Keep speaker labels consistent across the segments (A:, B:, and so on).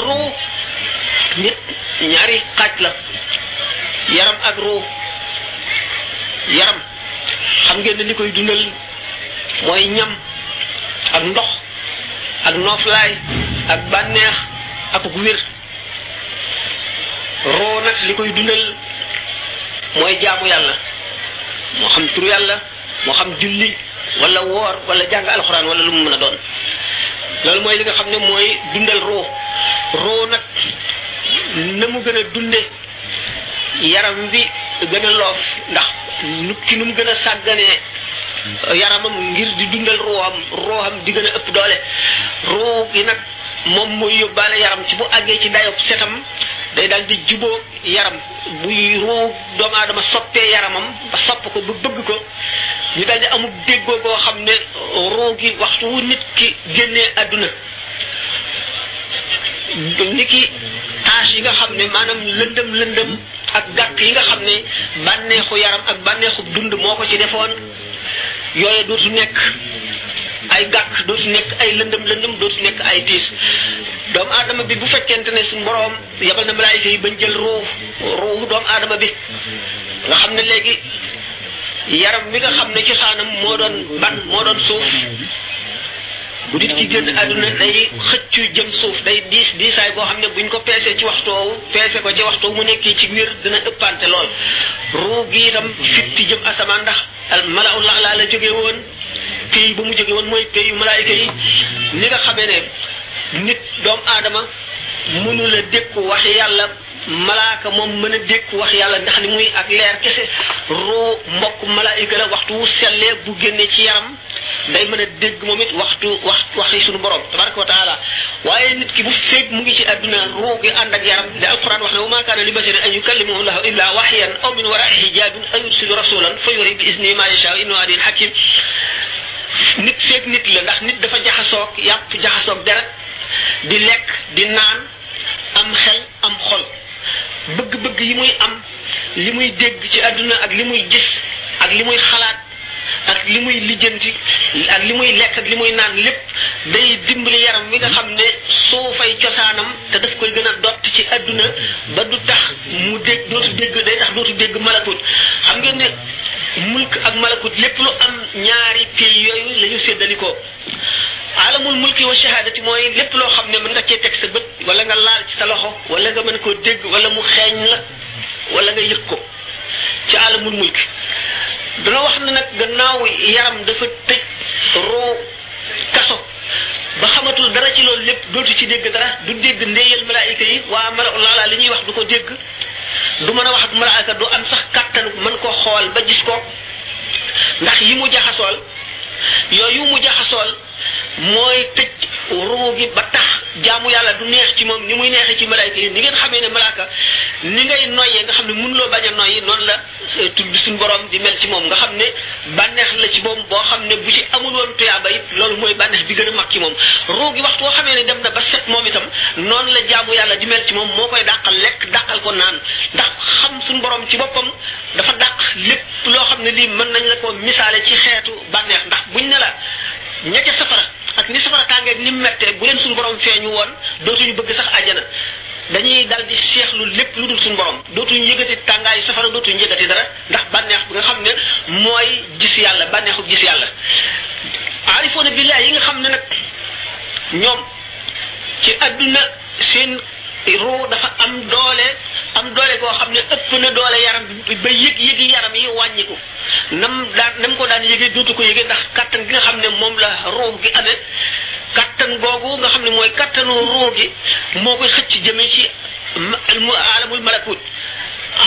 A: ruu nit ñaari xaaj la yaram ak ruu yaram xam ngeen ne li koy dundal mooy ñam ak ndox ak nooflaay ak bànneex ak wér ruu nag li koy dundal mooy jaamu yàlla moo xam turu yàlla moo xam julli wala woor wala jàng alxuraan wala lu mu mën a doon loolu mooy li nga xam ne mooy dundal ruu nag na mu gën a dunde yaram bi gën a loof ndax nit ki nu mu gën a sàgganee yaramam ngir di dundal ruuxam di gën a ëpp doole ruu gi nag moom mooy yóbbaale yaram ci bu àggee ci dayob setam day daal di juboo yaram buy ruu doomu aadama soppee yaramam ba sopp ko ba bëgg ko ñu daal di amul déggoo koo xam ne ruu gi waxtu wu nit ki génnee àdduna ni ki tâche yi nga xam ne maanaam lëndëm ak gàkk yi nga xam ne bànneexu yaram ak bànneexu dund moo ko ci defoon yooyu dootu nekk ay gàkk dootu nekk ay lëndëm dootu nekk ay tiis doomu aadama bi bu fekkente ne suñu boroom yabal na malaayika yi bañ jël ruuhu doomu aadama bi nga xam ne léegi yaram mi nga xam ne cosaanam moo doon suuf bu nit ki génn àdduna day xëccu jëm suuf day diisaay boo xam ne buñ ko peesee ci waxtoowu peese ko ci waxtoowu mu nekk ci wér dina ëppante lool ruu gi itam fitti jëm asamaan ndax al malaa'ul laa la jóge woon pays ba mu jóge woon mooy pays yu malaayika yi ni nga xamee ne nit doomu aadama mënu la dékku wax yàlla malaaka moom mën a dékku wax yàlla ndax li muy ak leer kese ruu mbokk malaayika la waxtu wu sellee bu génnee ci yaram day mën a dégg moom it waxi suñu borom tabaraka wa taala waaye nit ki bu feeg mu ngi ci àdduna ruu gi ànd ak yaram li alquran wax ne wa ma kaana li basharin an yukallimahu llahu illa wahyan aw min wara'i hijabin aw yursilu rasulan fa yuri bi isnihi ma yasha innahu aliyyun hakim nit feeg nit la ndax nit dafa jaxasoog yàpp jaxasoog deret di lekk di naan am xel am xol bëgg-bëgg yi muy am li muy dégg ci àdduna ak li muy gis ak li muy xalaat ak li muy lijjanti ak li muy lekk ak li muy naan lépp day dimbali yaram wi nga xam ne suufay cosaanam te daf koy gën a dott ci àdduna ba du tax mu dégg dootu dégg malakut xam ngeen ne mulk ak malakut lépp lu am ñaari pays yooyu la ñu séddalikoo alamul mulki wa shahadati mooy lépp loo xam ne mën nga cee teg sa bët wala nga laal ci sa loxo wala nga mën koo dégg wala mu xeeñ la wala nga yëg ko ci alamul mulki dana wax ne nag gannaaw yaram dafa tëj roo kaso ba xamatul dara ci loolu lépp dootu ci dégg dara du dégg ndéeyal malaayika yi waa malaa'ul laa li ñuy wax du ko dégg du mën a wax ak malaayika du am sax kàttanu mën ko xool ba gis ko ndax yi mu jaxasool yooyu mu jaxasool mooy tëj ruu gi ba tax jaamu yàlla du neex ci moom ni muy neexee ci malaayika yi ni ngeen xamee ne malaaka ni ngay noyyee nga xam ne mënuloo bañ a noyyi noonu la tudd suñu borom di mel ci moom nga xam ne bànneex la ci moom boo xam ne bu ci amul woon tuyaaba it loolu mooy bànneex bi gën a mag ci moom ruu gi waxtu boo xamee ne dem na ba set moom itam noonu la jaamu yàlla di mel ci moom moo koy dàqal lekk dàqal ko naan ndax xam suñu borom ci boppam dafa dàq lépp loo xam ne lii mën nañ la ko misaale ci xeetu bànneex ndax buñ ne la ña ca safara ak ni safara tàngee ni mu mettee bu leen suñu borom feeñu woon dootuñu bëgg sax àjjana dañuy dal di seexlu lépp lu dul suñu borom dootuñu yëgati tàngaayu safara dootuñu yëgati dara ndax bànneex bi nga xam ne mooy gis yàlla bànneexu gis yàlla aarifoona billaah yi nga xam ne nag ñoom ci àdduna seen ruu dafa am doole goo xam ne ëpp na doole yaram bi ba yëgi yaram yi wàññiku nam ko daan yëgee dootu ko yëgee ndax kattan gi nga xam ne moom la ruu gi amee kattan googu nga xam ne mooy kattanu ruu gi moo koy xëcc jëmee ci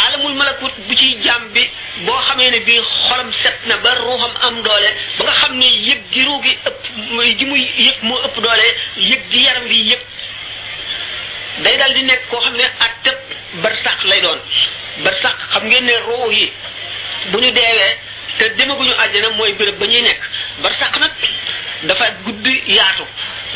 A: alamul malakut bu ci jaam bi boo xamee ne bii xolam set na ba ruuxam am doole ba nga xam ne yëg gi ruu gi ëpp gi muy yëg moo ëpp doole yëg gi yaram bi yëg day dal di nekk koo xam ne atteb barsàq lay doon barsàq xam ngeen ne ruu yi bu ñu deewee te demaguñu àjjana mooy béréb ba ñuy nekk barsàq nag dafa gudd yaatu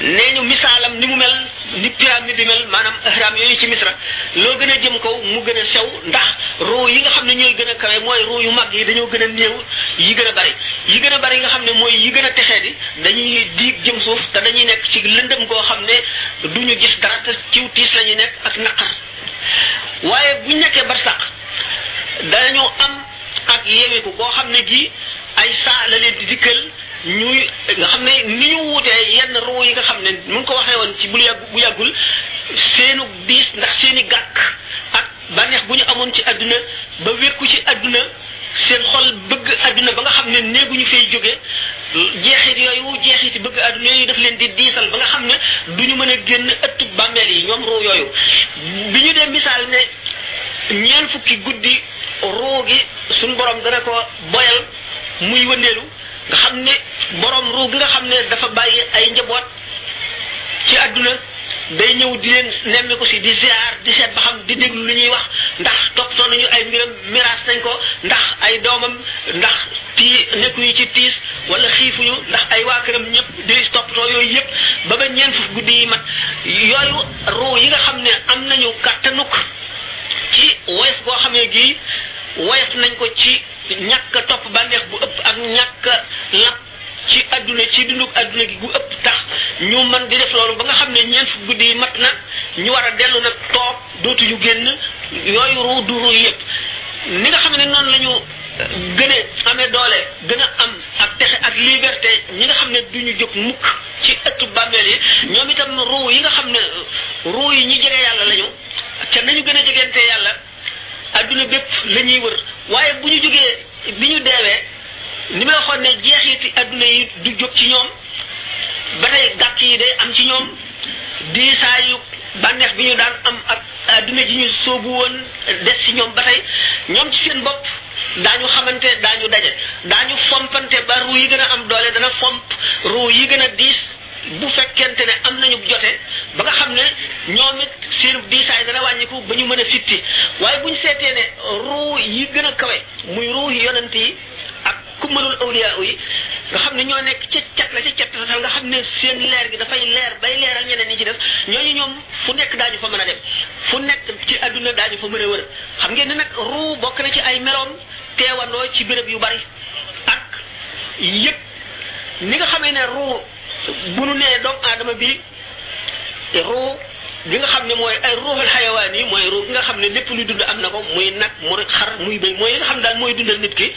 A: nee ñu misaalam ni mu mel ni pyramide di mel maanaam ihram yooyu ci misra loo gën a jëm kaw mu gën a sew ndax ruu yi nga xam ne ñooy gën a kawe mooy ruu yu mag yi dañoo gën a néew yi gën a bari yi gën a bari nga xam ne mooy yi gën a texee di dañuy diig jëm suuf te dañuy nekk ci lëndëm goo xam ne duñu gis dara te ciw tiis la ñuy nekk ak naqar waaye buñ nekkee barsàq dañoo am ak yeweeku koo xam ne gi ay saa la leen di dikkal ñuy nga xam ne ni ñu wutee yenn ruu yi nga xam ne mu ngi ko waxee woon ci bu yàggul seenu diis ndax seeni gàkk ak bànneex bu ñu amoon ci àdduna ba wékku ci àdduna seen xol bëgg àdduna ba nga xam ne néeguñu fay jóge jeexiti bëgg àdduna yooyu daf leen di diisal ba nga xam ne duñu mën a génn ëttu bàmmeel yi ñoom ruu yooyu bi ñu dee misaal ne ñeent fukki guddi ruu gi suñ borom dana ko boyal muy wëndeelu nga xam ne borom ruu gi nga xam ne dafa bàyyi ay njaboot ci àdduna day ñëw di leen nemmi ko si di ziar di seet ba xam di déglu lu ñuy wax ndax toppatoo nañu ay mbiram miraas nañ ko ndax ay doomam ndax nekkuñu ci tiis wala xiifuñu ndax ay waa këram ñëpp di toppatoo yooyu yëpp ba ñeent fukki guddi yi mat yooyu ruu yi nga xam ne am nañu kàttanuk ci woyof goo xamee gii woyof nañ ko ci ñàkk topp bànneex bu ëpp ak ñàkk lap ci adduna ci dunduk adduna gi gu ëpp tax ñu mën di def loolu ba nga xam ne ñeent fukki guddi yi mat na ñu war a dellu nag toog dootuñu génn yooyu ruu du ruu yëpp ni nga xam ne noonu la ñu gën a amee doole gën a am ak texe ak liberté ñi nga xam ne duñu jóg mukk ci ëttu bàmmeel yi ñoom itam ruu yi nga xam ne ruu yi ñi jege yàlla lañu ca nañu gën a jegente yàlla adduna bépp la ñuy wër waaye bu ñu jógee bi ñu deewee ni may waxoon ne jeexiti adduna yi du jóg ci ñoom ba tey gàkk yi day am ci ñoom diisaayu bànneex bi ñu daan am ak adduna ji ñu soobu woon des ci ñoom ba tey ñoom ci seen bopp daañu xamante daañu daje daañu fompante ba ruu yi gën a am doole dana fomp ruu yi gën a diis bu fekkente ne am nañu jote ba nga xam ne ñoom it seen diisaay dana wàññiku ba ñu mën a fitti waaye bu ñu seetee ne ruu yi gën a kawe muy ruu yi yonent yi ak kummalul awliya yi nga xam ne ñoo nekk ca cat la ca cat la nga xam ne seen leer gi dafay leer bay leeral ñeneen ñi ci def ñooñu ñoom fu nekk daañu fa mën a dem fu nekk ci adduna daañu fa mën a wër xam ngeen ne nag ruu bokk na ci ay meloom teewandoo ci béréb yu bari ak yëpp ni nga xamee ne ruu bu nu nee doomu aadama bi ruu gi nga xam ne mooy ay ruuxul xayawaan yi mooy ruu gi nga xam ne lépp luy dund am na ko muy nag muy xar muy béy mooy nga xam daal mooy dundal nit ki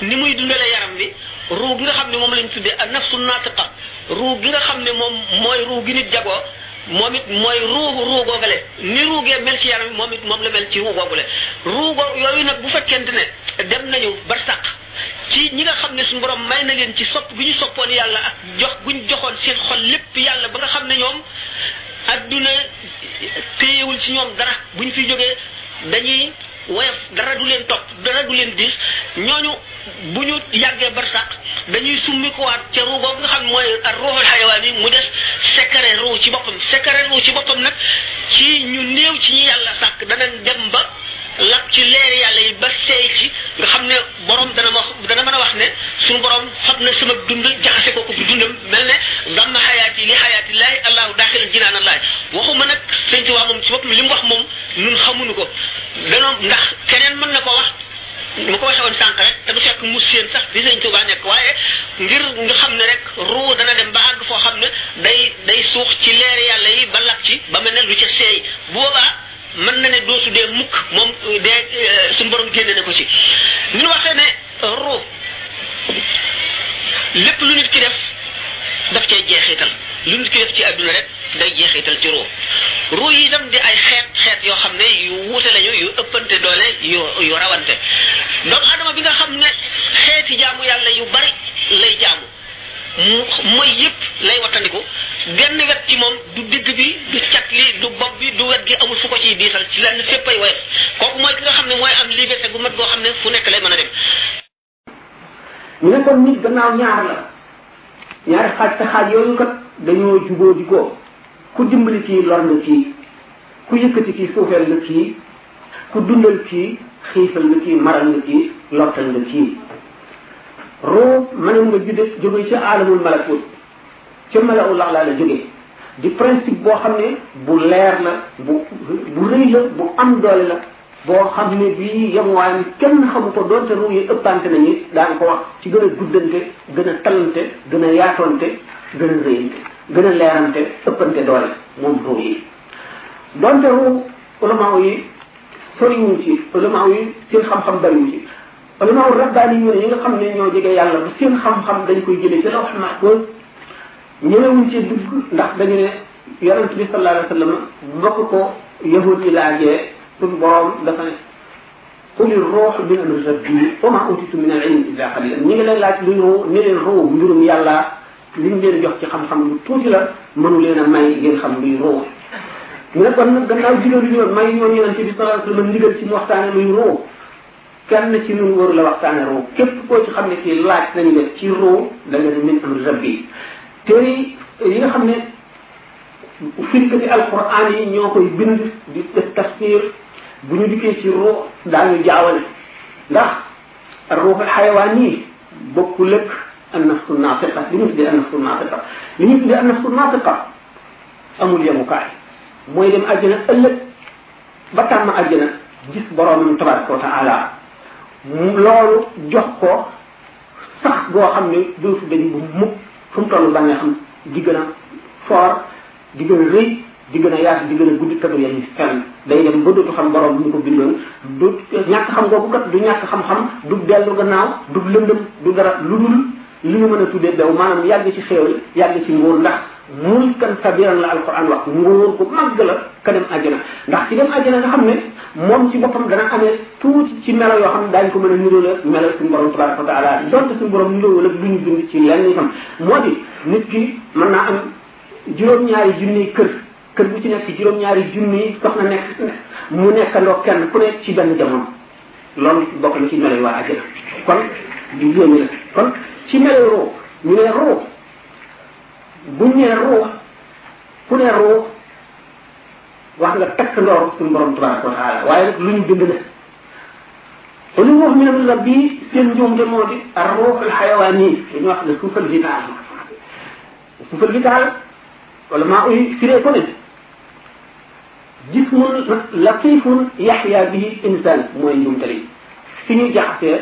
A: ni muy dundale yaram bi ruu gi nga xam ne moom lañ tuddee an nafsu naatiqa ruu gi nga xam ne moom mooy ruu gi nit jagoo moom it mooy ruu googale ni ruugee mel ci yaram bi moom it moom la mel ci ruu googale yooyu nag bu fekkente ne dem nañu barsàq ci ñi nga xam ne suñu borom may na leen ci sopp bi ñu soppoon yàlla ak jox guñ joxoon seen xol lépp yàlla ba nga xam ne ñoom adduna téyewul ci ñoom dara buñ fi jógee dañuy woyof dara du leen topp dara du leen diis ñooñu bu ñu yàggee barsàq dañuy summi ko waat ca ruu boobu nga xam ne mooy ak ruuxul xayawaan yi mu des secret ruu ci boppam nag ci ñu néew ci ñi yàlla sàkk danañ dem ba lap ci leeri yàlla yi ba seey ci nga xam ne borom dana mën a wax ne suñu borom fab na sama dund jaxase ko bu dundam mel ne damma xayaati li xayaatillaahi allahu daaxilal jinaanallaahi waxuma nag sëñ Tuubaa moom ci boppam li mu wax moom ñun xamuñu ko danoom ndax keneen mën na ko wax mu ko waxee woon sànq rek te du fekk mu séen sax di sëñ Tuubaa nekk waaye ngir nga xam ne rek ruu dana dem ba àgg foo xam ne day suux ci leeri yàlla yi ba lap ci ba mel ne lu ca seey boobaa mën na ne dootu dee mukk moom dee suñu borom génne na ko ci ni ñu waxee ne ruu lépp lu nit ki def daf cay jeexital lu nit ki def ci àdduna rek day jeexital ci ruu yi itam di ay xeet yoo xam ne yu wuute lañu yu ëppante doole yu rawante doomu adama bi nga xam ne xeeti jaamu yàlla yu bari lay jaamu mooy yëpp lay wattandiku genn wet ci moom du digg bi du cat li du bopp bi du wet gi amul fu ko ciy diisal ci lenn féppay woyof kooku mooy ki nga xam ne mooy am liberté gu mat goo xam ne fu nekk lay mën a dem.
B: ñu ne kon nit gannaaw ñaar la ñaari xaaj te xaaj yooyu kat dañoo jubóo di ko ku dimbali kii lor na kii ku yëkkati kii suufeel na kii ku dundal kii xiifal na kii maral na kii lottal na kii. ruu mënoon nga jóge ci aalamul malakut ca malaul laa la jóge di principe boo xam ne bu leer la bu rëy la bu am doole la boo xam ne bii yemuwaayam kenn xamu ko doonte ruu yi ëppante nañu daan ko wax ci gën a guddante gën a talante gën a yaatoonte gën a rëyante gën a leerante ëppante doole moom ruu yi doonte ruu ulama yi soriwuñ ci ulama yi seen xam-xam bariwuñ ci ulama rabbaani yi nga xam ne ñoo jege yàlla ba seen xam-xam dañ koy jëlee ci lawh mahfuz ñëwewuñ ci dugg ndax dañu ne yonent bi sallallahu alayhi wa sallam bokk ko yahud yi laajee suñ borom dafa ne quli ruux min amri rabbi wa ma utitu min al ilmi illa qalilan ñi ngi leen laaj luy ruu ni leen ruu mbirum yàlla liñ leen jox ci xam-xam lu tuuti la mënu leen a may ngeen xam luy ruu ñu ne kon nag gannaaw digal lu ñoon may ñoon yonent bi sallallahu alayhi wa sallam ndigal ci mu waxtaane luy ruu kenn ci ñun waru la waxtaane ruu képp koo ci xam ne kii laaj nañu def ci ruu da nga ne min amri rabbi téere yi nga xam ne firikati alquran yi ñoo koy bind di def tafsir bu ñu dikkee ci ruux daañu jaawale ndax ruuxul xayawaan yi bokkul ak annafsu naatiqa li ñu tuddee annafsu naatiqa li ñu tuddee annafsu naatiqa amul yemukaay mooy dem àjjana ëllëg ba tàmm àjjana gis boroomam tabaraka wa taala loolu jox ko sax boo xam ne dootu dañ bu mukk fu mu toll ba nga xam di gën a fort di gën a rëy di gën a yaatu di gën a guddi tëdd yam fenn day dem ba dootu xam borom bi ñu ko bindoon du ñàkk xam googu kat du ñàkk xam-xam du dellu gannaaw du lëndëm du dara lu dul li ñu mën a tuddee bew maanaam yàgg ci xéewal yàgg ci nguur ndax mulkan kabiran la alquran wax nguur ku màgg la ka dem àjjana ndax ci dem àjjana nga xam ne moom ci boppam dana amee tuuti ci melo yoo xam ne daañu ko mën a niróole melo suñu borom tabaraka wa taala donte suñu borom niróole ak lu ñu bind ci lenn itam moo di nit ki mën naa am juróom-ñaari junniy kër bu ci nekk juróom-ñaari junniy soxna nekk mu nekkandoo kenn ku nekk ci benn jamono loolu bokk na ci melo yi waa àjjana kon du yéeme la kon ci melo roo ñu ne roo buñ nee roo ku ne roo wax nga takk ndoor suñu borom tabaraka wa taala waaye nag lu ñu bind la lu ñu wax mi ne la bii seen njuumte moo di ar ruux al xayawaan yi dañuy wax le souffle vital souffle vital wala maa uy firee ko ne jismun latifun yaxya bihi insan mooy njuumte li fi ñu jaxasee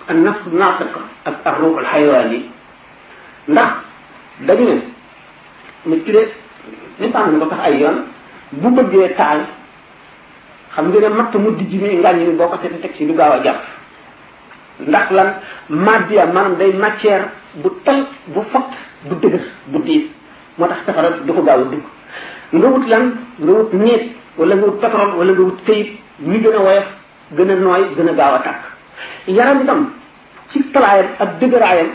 B: an nafs naatiq ak ar ruux al xayawaan yi ndax dañu ne nit ki de misaal na ko tax ay yoon bu bëggee taal xam nga ne matt mu dijj mi ngàññ mi boo ko seetee teg ci du gaaw a jàpp ndax lan matière maanaam day matière bu tal bu fott bu dëgër bu diis moo tax safara du ko gaaw a dugg nga wut lan nga wut ñeet wala nga wut pétrole wala nga wut këyit ñu gën a woyof gën a nooy gën a gaaw a tàkk yaram itam ci talaayam ak dëgëraayam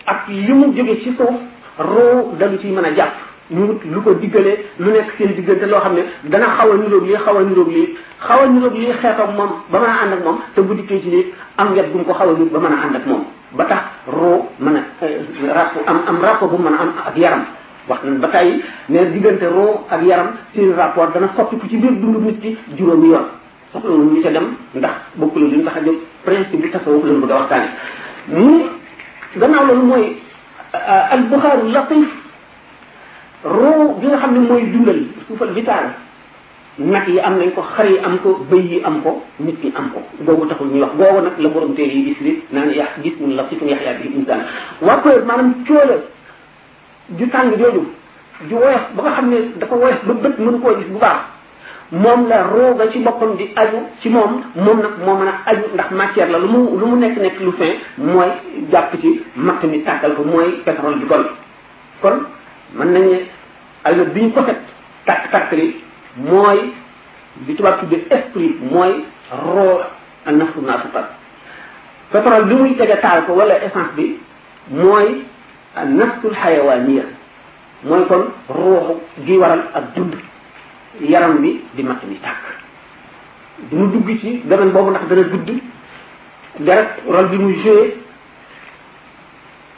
B: ak li mu jóge ci suuf roo dalu ciy mën a jàpp ñu wut lu ko diggalee lu nekk seen diggante loo xam ne dana xaw a niroog lii xaw a niroog lii xaw a niroog lii xeetoog moom ba mën a ànd ak moom te bu dikkee ci lii am wet bu mu ko xaw a nit ba mën a ànd ak moom ba tax roo mën a rapport am rapport bu mën a am ak yaram wax nañ ba tey ne diggante roo ak yaram seen rapport dana soppiku ci biir dundu nit ki juróomi yoon soxla wuñ ñu ca dem ndax bokkul li ñu tax a jóg principe bi tasawuf lañ bëgg a waxtaane mu gannaaw loolu mooy al buxaaru latif roo bi nga xam ne mooy dundal suufal vital nag yi am nañ ko xar yi am ko bëy yi am ko nit ñi am ko googu taxul ñuy wax googu nag la borom téere yi gis li naan yax gis mun latifun yaxyaa bihi insaan waa koy maanaam cóola ju tàng jooju ju woyof ba nga xam ne dafa woyof ba bët mënu koo gis bu baax moom la rooga ci boppam di aju ci moom nag moo mën a aju ndax matière la lu mu nekk lu fin mooy jàpp ci matt mi tàkkal ko mooy pétrole bi kon mën nañ ne almet bi ñu ko set tàkk li mooy di tubaab tuddee esprit mooy roo ak nafsu naatiqa pétrole bi muy tege taal ko wala essence bi mooy nafsul xayawaaniya mooy kon ruuxu gi waral ak dund yaram bi di matt mi tàkk du mu dugg ci domaine boobu ndax dana gudd deret rôle bi muy joué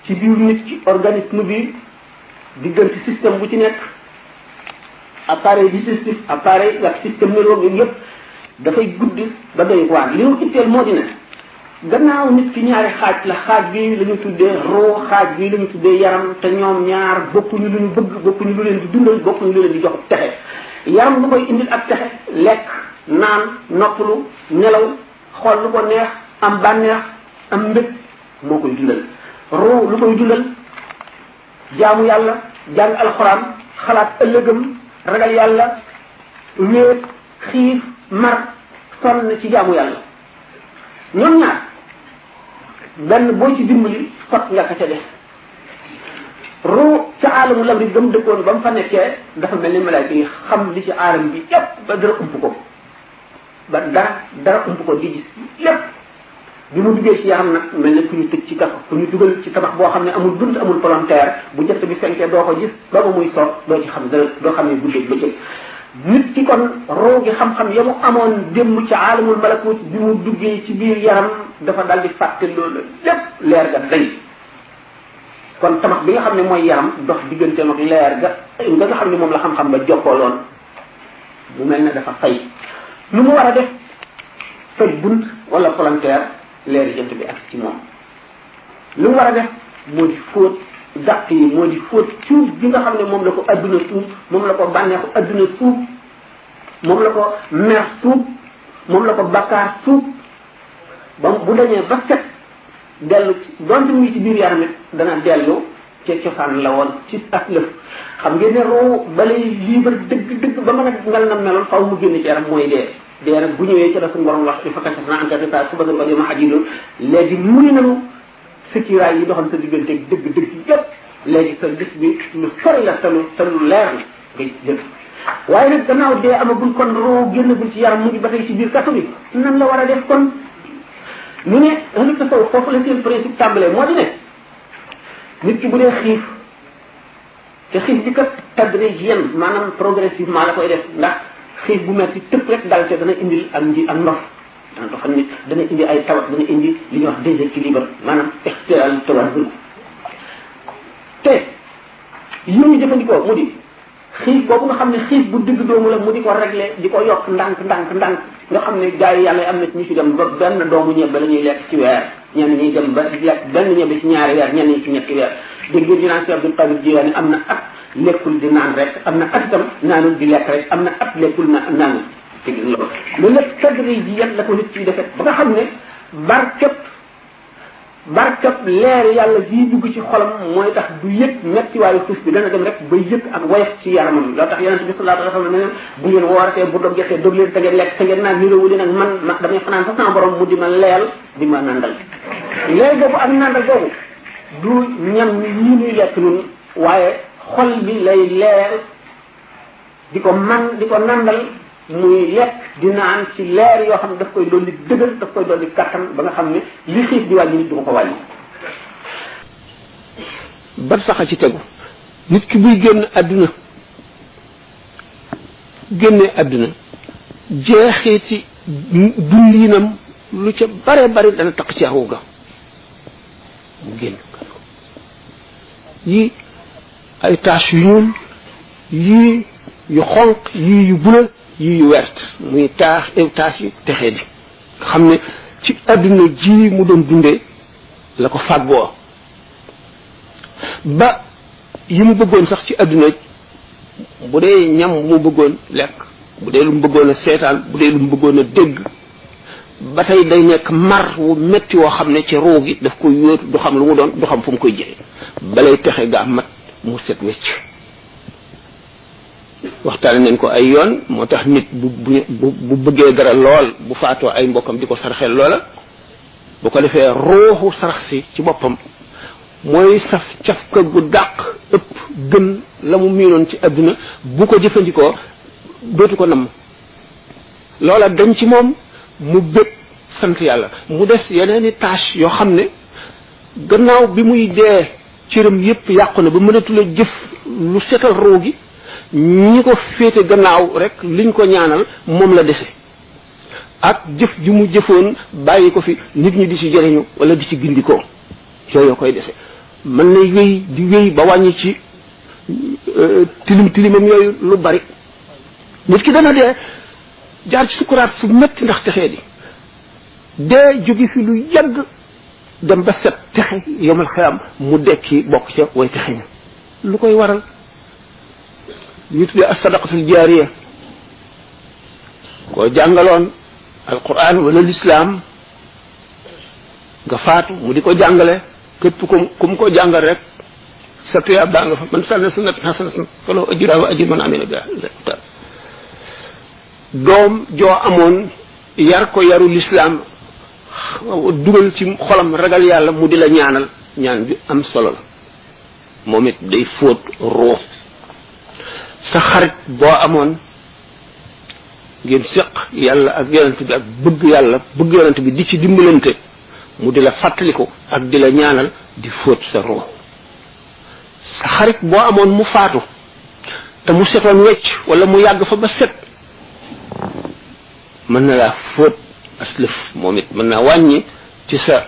B: ci biir nit ci organisme bi diggante système bu ci nekk appareil digestif appareil ak système nerveux yooyu yëpp dafay gudd ba doy waar li mu itteel moo di ne gannaaw nit ki ñaari xaaj la xaaj bi la ñu tuddee roo xaaj bi la ñu tuddee yaram te ñoom ñaar bokkuñu lu ñu bëgg bokkuñu lu leen di dundal bokkuñu lu leen di jox texe yaram lu koy indil ak texe lekk naan noppalu nelaw xool lu ko neex am bànneex am mbëg moo koy dundal ruu lu koy dundal jaamu yàlla jàng alxuraan xalaat ëllëgam ragal yàlla wéet xiif mar sonn ci jaamu yàlla ñoom ñaar benn boo ci dimbali sot nga ka ca def ruu ca aalamu lam ri gëm dëkkoon ba mu fa nekkee dafa mel ni malaaka yi xam li ci aalam bi yépp ba dara ump ko ba dara ump ko di gis lépp bi mu duggee ci yaram nag mel ne ku ñu tëj ci kaso ku ñu dugal ci tabax boo xam ne amul bunt amul volontaire bu jant bi fenkee doo ko gis ba ba muy soog doo ci xam dara doo xam ne guddeeg bëccëg nit ki kon roo gi xam-xam ya mu amoon démb ci aalamul malakut bi mu duggee ci biir yaram dafa dal di fàtte loolu lépp leer ga dañ kon tabax bi nga xam ne mooy yaram dox digganteem ak leer ga nga xam ne moom la xam-xam ba jokkooloon mu mel ne dafa fay lu mu war a def toj bunt wala volontaire leeri jant bi ak ci moom lu mu war a def moo di fóot dàq yi moo di fóot cuub bi nga xam ne moom la ko adduna suub moom la ko bànneexu adduna suub moom la ko mer suub moom la ko bakkaar suub ba bu dañee ba set dellu donte mu ngi ci biir yaram it dana dellu ca cosaan la woon ci ak lëf xam ngeen ne roo balay liibar dëgg ba mën a ngal na meloon faw mu génn ci yaram mooy dee nag bu ñëwee ci la suñu borom wax di fa kacaf na anka su basal ko dima xadidoon léegi muri nanu sëkkiraay yi doxam sa digganteeg dëgg yépp léegi sa gis bi lu sori la te lu leer la nga gis lépp waaye nag gannaaw dee amagul kon roo génnagul ci yaram mu ngi ba tey ci biir kaso bi nan la war a def kon ñu ne ahlu tasawuf foofu la seen principe tàmbalee moo di ne nit ki bu dee xiif te xiif bi kat tadrijiyan maanaam progressivement la koy def ndax xiif bu metti tëpp rek dal te dana indil ak ndof dana ko xam ne dana indi ay tawat dana indi li ñuy wax déséquilibre maanaam ixtiral tawazun te yi ñu jëfandikoo mu di xiif boobu nga xam ne xiif bu digg doomu la mu di ko régler di ko yokk ndànk nga xam ne gars yi yàlla am na ci ñu ci dem ba benn doomu ñebbe la ñuy lekk ci weer ñenn ñuy dem ba lekk benn ñebbe ci ñaari weer ñenn ñi ci ñetti weer dégg ngeen ñu naan si Abdul Qadir Jilaani am na at lekkul di naan rek am na at itam naanul di lekk rek am na at lekkul naanul dégg loolu loolu lépp tadri ji yan la ko nit ciy defee ba nga xam ne barkab leer yàlla bii dugg ci xolam mooy tax du yëg mettiwaayu xiif bi dana dem rek ba yëg ak woyof ci yaramam loo tax yonente bi sallallahu alayhi wa sallam ne bu ngeen wooratee bu dog jotee dog leen te ngeen lekk te ngeen naan nirowu leen ak man damay fanaan fa sama borom mu di ma leel di ma nandal leel boobu ak nandal boobu du ñam yii ñuy lekk nun waaye xol bi lay leer di ko nandal muy lekk di naan ci leer yoo xam ne daf koy dolli dëgër daf koy dolli kattan ba nga xam ne li xiif di wàññi nit du ko wàññi. ban saxa ci tegu nit ki buy génne àdduna jeexeeti dundinam lu ca bare dana taq ci awu ga mu génn yii ay tache yu ñuul yii yu xonq yii yu bula yii yu wert muy taas yu texee di xam ne ci àdduna ji mu doon dundee la ko fàggoo ba yi mu bëggoon sax ci àdduna bu dee ñam mu bëggoon lekk bu dee lu mu bëggoon a seetaan bu dee lu mu bëggoon a dégg ba tey day nekk mar wu metti woo xam ne ci ruu gi daf koy yóotu du xam lu mu doon du xam fu mu koy jëlee balay texe gaa mat mu set wecc waxtaane nañ ko ay yoon moo tax nit bu bëggee dara lool bu faatoo ay mbokkam di ko sarxel loola bu ko defee ruuxu sarax si ci boppam mooy saf cafka gu dàq ëpp gën la mu miinoon ci àdduna bu ko jëfandikoo dootu ko namm loola dañ ci moom mu bëgg sant yàlla mu des yeneeni tâche yoo xam ne gannaaw bi muy dee cëram yépp yàqu na ba mënatula jëf lu setal ruu gi ñi ko féete gannaaw rek liñ ko ñaanal moom la dese ak jëf ju mu jëfoon bàyyi ko fi nit ñi di ci jëriñu wala di ci gindikoo yooyu koy dese mën na wéy ba wàññi ci tilimam yooyu lu bari nit ki dana dee jaar ci sukuraat su metti ndax texee di dee jóge fi lu yàgg dem ba set texe yomal xiyam mu dekki bokk ca way texe ña lu koy waral ñu tuddee as-sadaqatul jaariya
C: koo jàngaloon alquran wala l'islam nga faatu mu di ko jàngale képp ku mu ko jàngal rek sa tuyaab baa nga fa man sanna sunnatan hasanatan falahu ajruha wa ajru man amila biha doom joo amoon yar ko yaru l'islam dugal ci xolam ragal yàlla mu di la ñaanal ñaan bi am solo la moom it day fóot ruux sa xarit boo amoon ngeen séq yàlla ak yonent bi ak bëgg yàlla bëgg yonent bi di ci dimbalante mu di la fàttaliku ak di la ñaanal di fóot sa ruux sa xarit boo amoon mu faatu te mu setoon wecc wala mu yàgg fa ba set mën na laa fóot aslëf moom it mën naa wàññi ci sa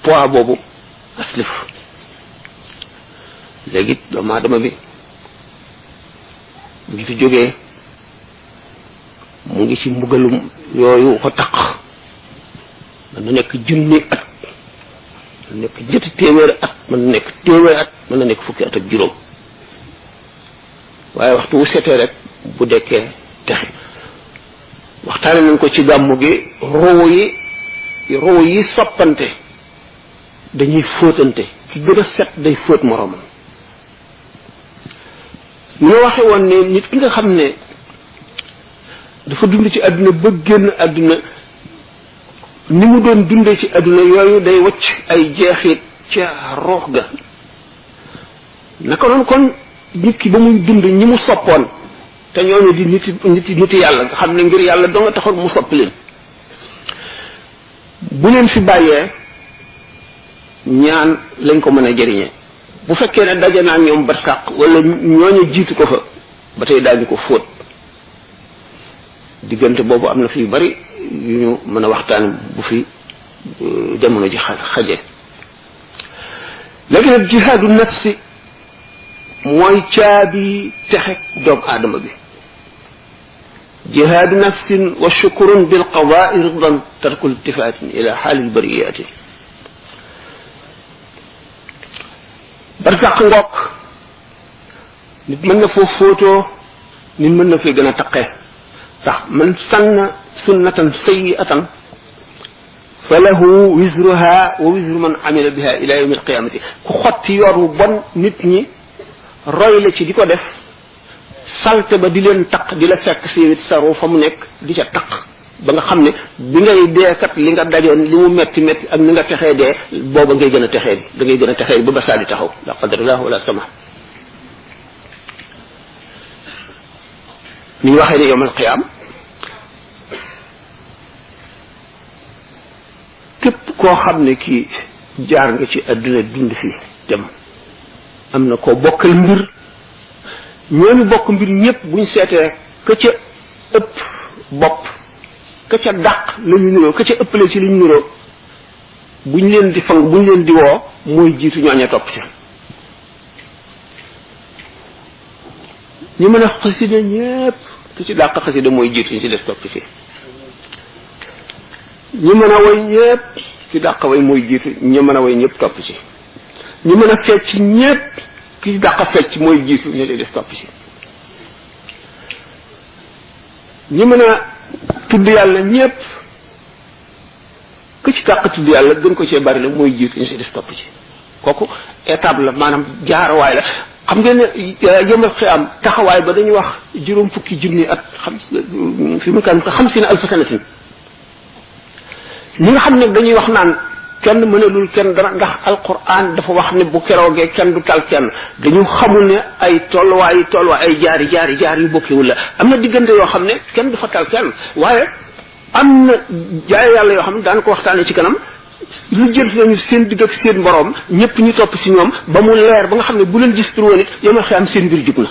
C: poids boobu aslëf léegi doomu aadama bi bu fi jógee mu ngi ci mbugalum yooyu ko taq mën na nekk junni at mën na nekk ñetti téeméeri at mën na nekk téeméeri at mën na nekk fukki at ak juróom waaye waxtu wu setee rek bu dekkee texe waxtaane nañ ko ci gàmmu gi ruu yi soppante dañuy fóotante ki gën a set day fóot moroomam ñu waxe woon ne nit ki nga xam ne dafa dund ci àdduna ba génn àdduna ni mu doon dundee ci àdduna yooyu day wacc ay jeexit ca ruux ga naka noonu kon nit ki ba muy dund ñi mu soppoon te ñooñu di niti yàlla nga xam ne ngir yàlla doo nga taxoon mu sopp leen bu leen fi bàyyee ñaan lañ ko mën a jëriñee bu fekkee ne daje naa ñoom barsàq wala ñooñu jiitu ko fa ba tey daañu ko fóot diggante boobu am na fi yu bari yu ñu mën a waxtaan bu fi jamono ji xaje léegi nag jihaadu nafsi mooy caabi texe doomu aadama bi jihaadu nafsin wa shukrun bil qadaai ridan tarkul iltifaatin ila xaalil bariyaati barsàq ngoog nit mën na foo fóotoo nit mën na fee gën a taqee ndax man sanna sunnatan sayyi'atan fa lahu wizruha wa wizru man amila biha ila yawmi alqiyamati ku xotti yoon wu bon nit ñi roy la ci di ko def salte ba di leen taq di la fekk siwit saru fa mu nekk di ca taq ba nga xam ne bi ngay dee kat li nga dajoon li mu metti metti ak ni nga texee dee booba ngay gën a texee da ngay gën a texee ba ba saa di taxaw la qadarullah wala sama ni ñu waxee ne yawmal qiyaam képp koo xam ne kii jaar nga ci àdduna dund fi dem am na koo bokkal mbir ñooñu bokk mbir ñëpp buñ seetee ka ca ëpp bopp ka ca dàq la ñu niroo ka ca ëppale ci li ñu niroo buñ leen di fang buñ leen di woo mooy jiitu ñooña topp ca ñu mën a xasida ñëpp ki ci dàq xasida mooy jiitu ñu ci des topp ci ñu mën a way ñëpp ci dàq way mooy jiitu ñu mën a way ñëpp topp ci ñu mën a fecc ñëpp ki ci dàq fecc mooy jiitu ñu des topp ci ñu mën a tudd yàlla ñëpp ku ci dàq tudd yàlla gën ko cee bari la mooy jiitu ñu ci des topp ci kooku étape la maanaam jaarawaay la xam ngeen ne yëmal xiyaam taxawaay ba dañuy wax juróom fukki junni at fi mu kan xam si ne alfa sanatin ñi nga xam ne dañuy wax naan kenn mënalul kenn dara ndax alquran dafa wax ne bu keroogee kenn du tal kenn dañu xamul ne ay tolluwaay ay jaar yu bokkewul la am na diggante yoo xam ne kenn du fa tal kenn waaye am na jaay yàlla yoo xam ne daan ko waxtaanee ci kanam lu jël nañu seen digg ak seen borom ñëpp ñu topp si ñoom ba mu leer ba nga xam ne bu leen gis tur woon it yow ma xam seen mbir jub na.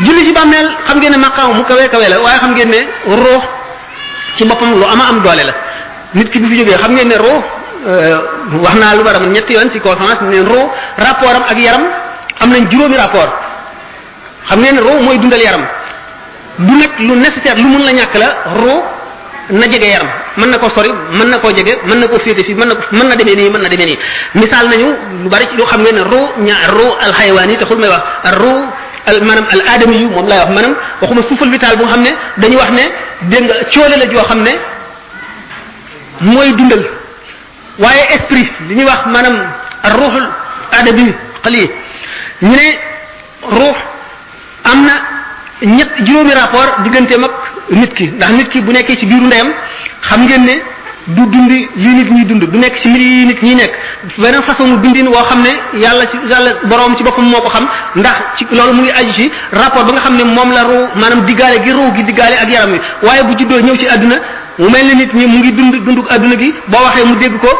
C: julli ci bàmmeel xam ngeen ne maqaam mu kawe la waaye xam ngeen ne ruux ci boppam lu am doole la nit ki bu fi jógee xam ngeen ne ruux wax naa lu war a mën ñetti yoon ci conférence ne ruux rapport am ak yaram am nañ juróomi rapport xam ngeen ne ruux mooy dundal yaram. du nag lu nécessaire lu mun la ñàkk la ruu na jege yaram mën na ko sori mën na koo jege mën na koo féete fii mën na demee nii misaal nañu lu bari ci loo xam ngeen ne ruu ruu alxayawaan yi taxul may wax ruu maanaam al aadami yu moom laay wax maanaam waxuma souffle vital bu nga xam ne dañuy wax ne dégg nga coole la joo xam ne mooy dundal waaye esprit li ñuy wax maanaam ruuxul aadami xali ñu ne ruux am na juróomi rapport digganteem ak nit ki ndax nit ki bu nekkee ci biiru ndeyam xam ngeen ne du dundi yi nit ñuy dund du nekk ci mbir yi nit ñi nekk beneen façon mu dundin woo xam ne yàlla boroom ci boppam moo ko xam ndax ci loolu mu ngi aju ci rapport ba nga xam ne moom la ruu maanaam diggaale gi ruu gi diggaale ak yaram wi waaye bu juddoo ñëw ci àdduna mu mel ne nit ñi mu ngi dunduk àdduna gi boo waxee mu dégg ko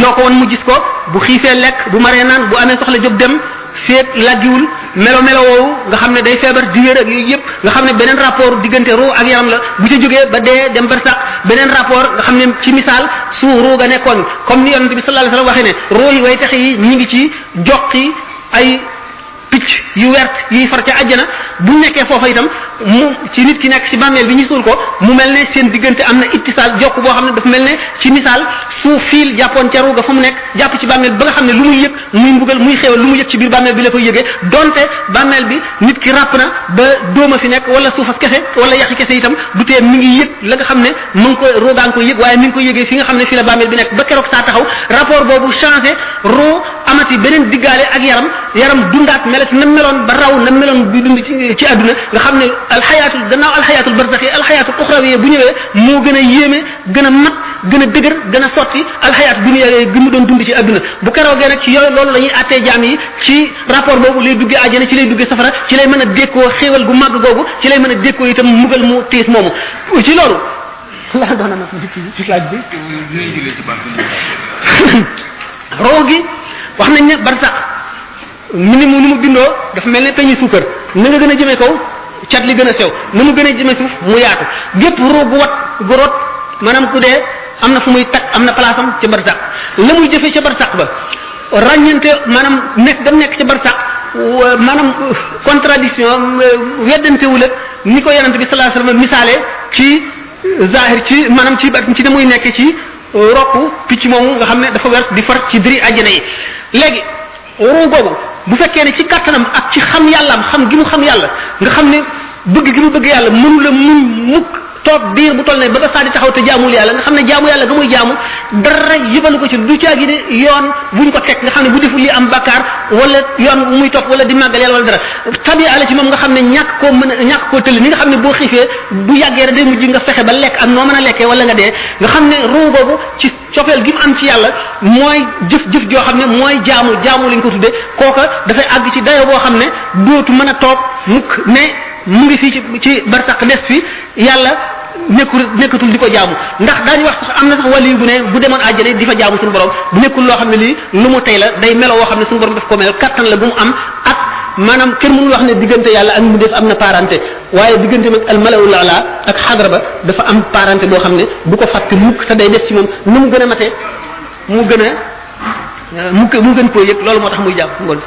C: loo ko won mu gis ko bu xiifee lekk bu maree naan bu amee soxla jóg dem feet laggiwul melo woowu nga xam ne day feebar di wér ak yooyu yëpp nga xam ne beneen rapport diggante ruu ak yaram la bu ca jógee ba dee dem barsax beneen rapport nga xam ne ci misaal su ruu ga nekkoon comme ni yonent bi sallallahu alayhi wasallam waxee ne ruu yi way tax yi ñi ngi ci joqi ay picc yu wert yuy far ca àjjana bu nekkee foofa itam mu ci nit ki nekk ci bàmmeel bi ñu suul ko mu mel ne seen diggante am na ittisaal jokk boo xam ne dafa mel ne ci misaal su fiil jàppoon ca ruuga fa mu nekk jàpp ci bàmmeel bi ba nga xam ne lu muy yëg muy mbugal muy xéewal lu mu yëg ci biir bàmmeel bi la koy yëgee donte bàmmeel bi nit ki ràpp na ba dóoma fi nekk wala suufas kese wala yaxi kese itam du tee mi ngi yëg la nga xam ne mu ngi ko ruugaa ngi koy yëg waaye mi ngi koy yëgee fi nga xam ne fi la bàmmeel bi nekk ba keroog saa taxaw rapport boobu changé ruu amati beneen diggaale ak yaram dundaat melet na meloon ba raw na meloon bi dund ci àdduna nga xam ne alxayaatul gannaaw alxayaatul barzaxi alxayaatul uxrawi bu ñëwee moo gën a yéeme gën a mat gën a dëgër gën a sotti alxayaat dunya gi mu doon dund ci àdduna bu keroogee nag ci yooyu loolu la ñuy attee jaam yi ci rapport boobu lay duggee àjjana ci lay duggee safara ci lay mën a dékkoo xéewal gu màgg googu ci lay mën a dékkoo itam mugal mu tiis moomu ci loolu la doon na ci laaj bi roo gi wax nañ ne barsax ni mu bindoo dafa mel ne peñi suukar na nga gën a jëmee kaw cat li gën a sew na mu gën a jëmee suuf mu yaatu gépp roo gu rot maanaam ku dee am na fu muy tag am na place am ca barsax la muy jëfee ca barsax ba ràññante maanaam nekk ca barsax maanaam contradiction weddantewul ak ni ko yonent bi sallallahu alayhi wasallam misaale ci zahir ci maanaam ci ne muy nekk ci rokku picc moomu nga xam ne dafa wert di far ci diri àjjana yi léegi ruu googu bu fekkee ne ci kattanam ak ci xam yàllaam xam gi mu xam yàlla nga xam ne bëgg gi mu bëgg yàlla mënu la mun mukk toog diir bu toll ne ba ba saa di taxaw te jaamul yàlla nga xam ne jaamu yàlla ga muy jaamu dara yëbalu ko ci du caagi ne yoon buñ ko teg nga xam ne bu deful li am bakkaar wala yoon muy topp wala di màggal yàlla wala dara tabi ala ci moom nga xam ne ñàkk koo tëll ni nga xam ne boo xiifee bu yàggee rek day mujj nga fexe ba lekk ak noo mën a lekkee wala nga dee nga xam ne ruu boobu ci cofeel gi mu am ci yàlla mooy jëf joo xam ne mooy jaamu lañ ko tuddee kooka dafay àgg ci dayo boo xam ne dootu mën a toog mukk ne mu ngi fii ci barsaq des fi yàlla nekkatul di ko jaamu ndax daañu wax sax am na sax wàllu bu ne bu demoon àjjana di fa jaamu suñu borom bu nekkul loo xam ne lii lu mu tey la day melo woo xam ne suñu borom daf ko mel kattan la bu mu am ak maanaam kenn mënul wax ne diggante yàlla ak mu def am na parenté waaye diggante nag al malawul ala ak xadra ba dafa am parenté boo xam ne du ko fàtte mukk te day def ci moom nu mu gën a matee mu gën koo yëg loolu moo tax muy jàpp ngoon